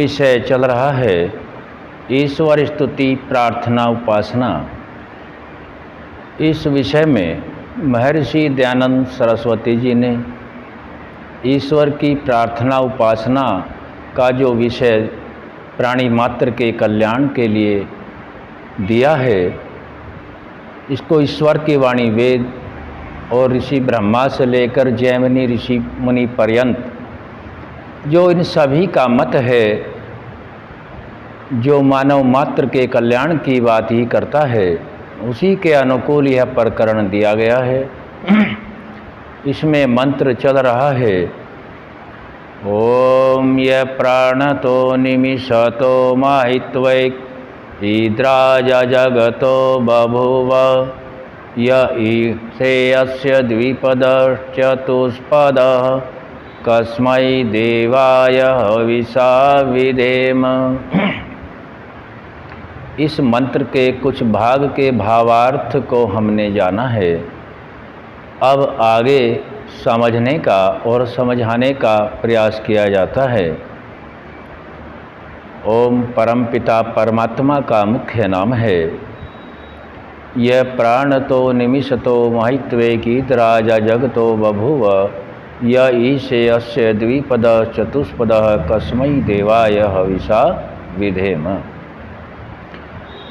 विषय चल रहा है ईश्वर स्तुति प्रार्थना उपासना। इस विषय में महर्षि दयानंद सरस्वती जी ने ईश्वर की प्रार्थना उपासना का जो विषय प्राणी मात्र के कल्याण के लिए दिया है, इसको ईश्वर की वाणी वेद और ऋषि ब्रह्मा से लेकर जैमिनी ऋषि मुनि पर्यंत जो इन सभी का मत है, जो मानव मात्र के कल्याण की बात ही करता है, उसी के अनुकूल यह प्रकरण दिया गया है। इसमें मंत्र चल रहा है, ओम य प्राणतो निमिषतो माहित्वै ईद्राज जगतो बभूव य ईशेयस्य द्विपद चतुष्पद कस्मै देवाय हविषा विधेम। इस मंत्र के कुछ भाग के भावार्थ को हमने जाना है। अब आगे समझने का और समझाने का प्रयास किया जाता है। ओम परमपिता परमात्मा का मुख्य नाम है। यह प्राणतो निमिषतो महित्वेकीतराज जगतो बभूव य ईशेयस्य द्विपद चतुष्पद कस्मै देवाय हविषा विधेम।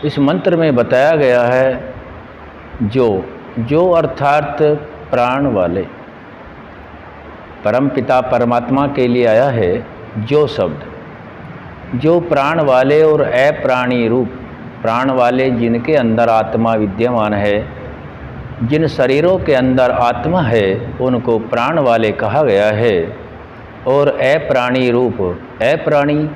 इस मंत्र में बताया गया है जो अर्थात प्राण वाले परमपिता परमात्मा के लिए आया है। जो शब्द जो प्राण वाले और अप्राणी रूप प्राण वाले जिनके अंदर आत्मा विद्यमान है, जिन शरीरों के अंदर आत्मा है, उनको प्राण वाले कहा गया है। और अप्राणी रूप अप्राणी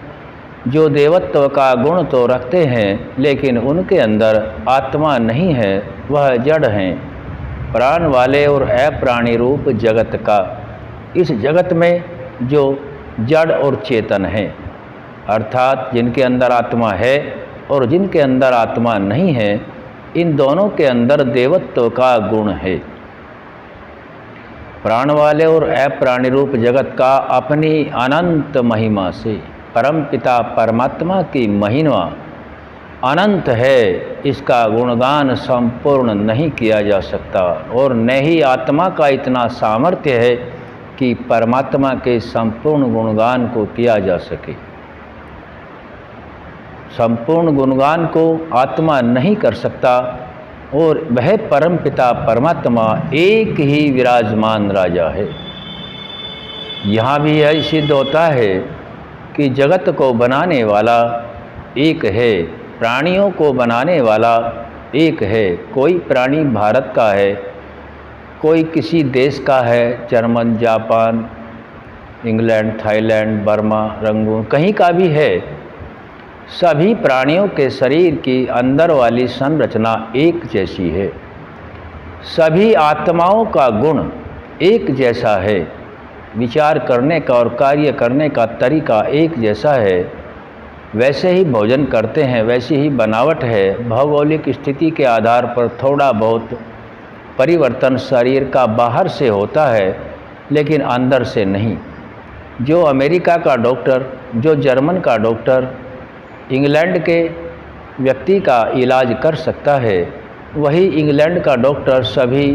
जो देवत्व का गुण तो रखते हैं लेकिन उनके अंदर आत्मा नहीं है, वह जड़ हैं। प्राण वाले और अप्राणी रूप जगत का, इस जगत में जो जड़ और चेतन है, अर्थात जिनके अंदर आत्मा है और जिनके अंदर आत्मा नहीं है, इन दोनों के अंदर देवत्व का गुण है। प्राण वाले और अप्राणी रूप जगत का अपनी अनंत महिमा से परम पिता परमात्मा की महिमा अनंत है, इसका गुणगान संपूर्ण नहीं किया जा सकता। और न ही आत्मा का इतना सामर्थ्य है कि परमात्मा के संपूर्ण गुणगान को किया जा सके। संपूर्ण गुणगान को आत्मा नहीं कर सकता। और वह परम पिता परमात्मा एक ही विराजमान राजा है। यहाँ भी यह सिद्ध होता है कि जगत को बनाने वाला एक है, प्राणियों को बनाने वाला एक है। कोई प्राणी भारत का है, कोई किसी देश का है, German, Japan, England, Thailand, Burma, Rangoon, कहीं का भी है। सभी प्राणियों के शरीर की अंदर वाली संरचना एक जैसी है। सभी आत्माओं का गुण एक जैसा है। विचार करने का और कार्य करने का तरीका एक जैसा है। वैसे ही भोजन करते हैं, वैसी ही बनावट है। भौगोलिक स्थिति के आधार पर थोड़ा बहुत परिवर्तन शरीर का बाहर से होता है, लेकिन अंदर से नहीं। जो अमेरिका का डॉक्टर, जो जर्मन का डॉक्टर इंग्लैंड के व्यक्ति का इलाज कर सकता है, वही इंग्लैंड का डॉक्टर सभी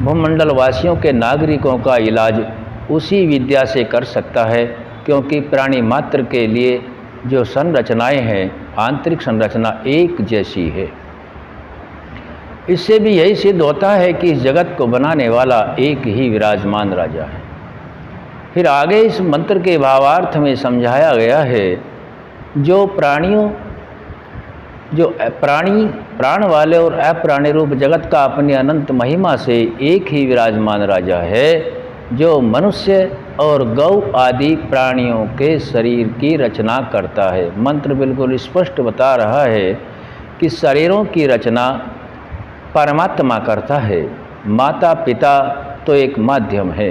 भूमंडल वासियों के नागरिकों का इलाज उसी विद्या से कर सकता है। क्योंकि प्राणी मात्र के लिए जो संरचनाएं हैं, आंतरिक संरचना एक जैसी है। इससे भी यही सिद्ध होता है कि इस जगत को बनाने वाला एक ही विराजमान राजा है। फिर आगे इस मंत्र के भावार्थ में समझाया गया है, जो प्राण वाले और अप्राणी रूप जगत का अपनी अनंत महिमा से एक ही विराजमान राजा है, जो मनुष्य और गौ आदि प्राणियों के शरीर की रचना करता है। मंत्र बिल्कुल स्पष्ट बता रहा है कि शरीरों की रचना परमात्मा करता है। माता पिता तो एक माध्यम है।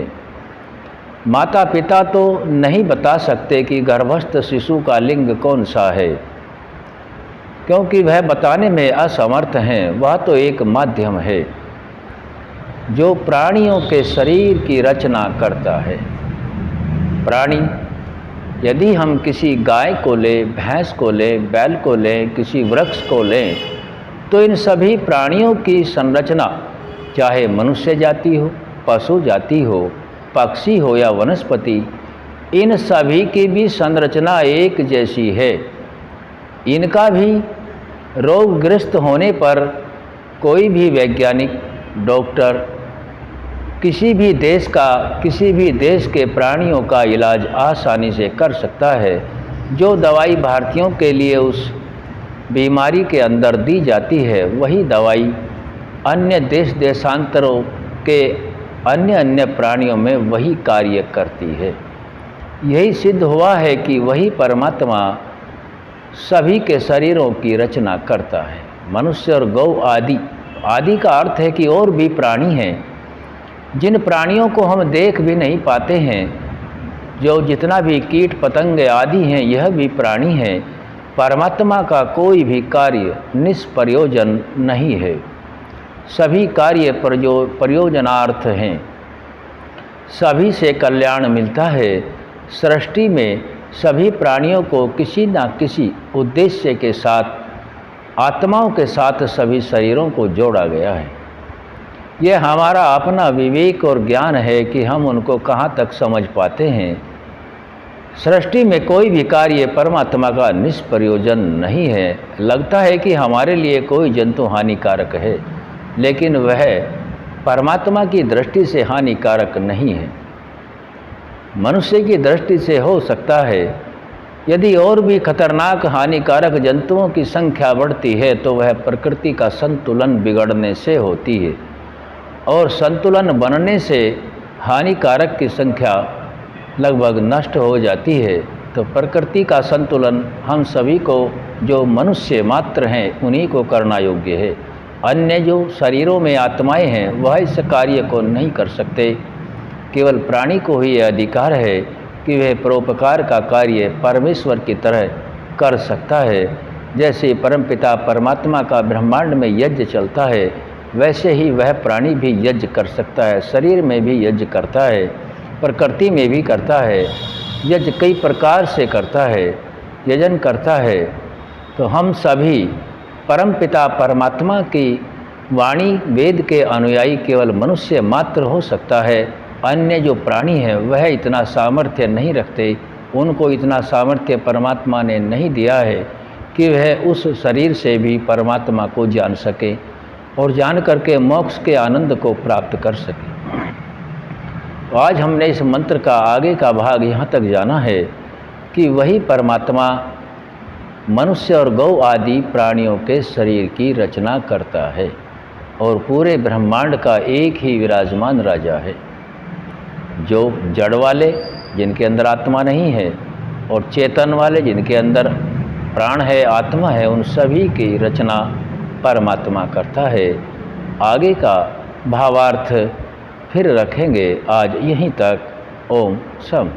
माता पिता तो नहीं बता सकते कि गर्भस्थ शिशु का लिंग कौन सा है, क्योंकि वह बताने में असमर्थ हैं। वह तो एक माध्यम है जो प्राणियों के शरीर की रचना करता है। प्राणी यदि हम किसी गाय को लें, भैंस को लें, बैल को लें, किसी वृक्ष को लें, तो इन सभी प्राणियों की संरचना, चाहे मनुष्य जाति हो, पशु जाति हो, पक्षी हो या वनस्पति, इन सभी की भी संरचना एक जैसी है। इनका भी रोगग्रस्त होने पर कोई भी वैज्ञानिक, डॉक्टर किसी भी देश के प्राणियों का इलाज आसानी से कर सकता है। जो दवाई भारतीयों के लिए उस बीमारी के अंदर दी जाती है, वही दवाई अन्य देशांतरों के अन्य प्राणियों में वही कार्य करती है। यही सिद्ध हुआ है कि वही परमात्मा सभी के शरीरों की रचना करता है। मनुष्य और गौ आदि का अर्थ है कि और भी प्राणी हैं, जिन प्राणियों को हम देख भी नहीं पाते हैं। जो जितना भी कीट पतंगे आदि हैं, यह भी प्राणी हैं। परमात्मा का कोई भी कार्य निष्प्रयोजन नहीं है, सभी कार्य प्रयोजनार्थ हैं, सभी से कल्याण मिलता है। सृष्टि में सभी प्राणियों को किसी न किसी उद्देश्य के साथ, आत्माओं के साथ सभी शरीरों को जोड़ा गया है। यह हमारा अपना विवेक और ज्ञान है कि हम उनको कहाँ तक समझ पाते हैं। सृष्टि में कोई भी कार्य परमात्मा का निष्प्रयोजन नहीं है। लगता है कि हमारे लिए कोई जंतु हानिकारक है, लेकिन वह परमात्मा की दृष्टि से हानिकारक नहीं है। मनुष्य की दृष्टि से हो सकता है। यदि और भी खतरनाक हानिकारक जंतुओं की संख्या बढ़ती है, तो वह प्रकृति का संतुलन बिगड़ने से होती है, और संतुलन बनने से हानिकारक की संख्या लगभग नष्ट हो जाती है। तो प्रकृति का संतुलन हम सभी को, जो मनुष्य मात्र हैं, उन्हीं को करना योग्य है। अन्य जो शरीरों में आत्माएं हैं, वह इस कार्य को नहीं कर सकते। केवल प्राणी को ही यह अधिकार है कि वह परोपकार का कार्य परमेश्वर की तरह कर सकता है। जैसे परमपिता परमात्मा का ब्रह्मांड में यज्ञ चलता है, वैसे ही वह प्राणी भी यज्ञ कर सकता है। शरीर में भी यज्ञ करता है, प्रकृति में भी करता है। यज्ञ कई प्रकार से करता है, यजन करता है। तो हम सभी परमपिता परमात्मा की वाणी वेद के अनुयायी केवल मनुष्य मात्र हो सकता है। अन्य जो प्राणी हैं, वह इतना सामर्थ्य नहीं रखते। उनको इतना सामर्थ्य परमात्मा ने नहीं दिया है कि वह उस शरीर से भी परमात्मा को जान सके और जान करके मोक्ष के आनंद को प्राप्त कर सके। तो आज हमने इस मंत्र का आगे का भाग यहाँ तक जाना है कि वही परमात्मा मनुष्य और गौ आदि प्राणियों के शरीर की रचना करता है, और पूरे ब्रह्मांड का एक ही विराजमान राजा है। जो जड़ वाले, जिनके अंदर आत्मा नहीं है, और चेतन वाले, जिनके अंदर प्राण है, आत्मा है, उन सभी की रचना परमात्मा करता है। आगे का भावार्थ फिर रखेंगे। आज यहीं तक। ओम शम।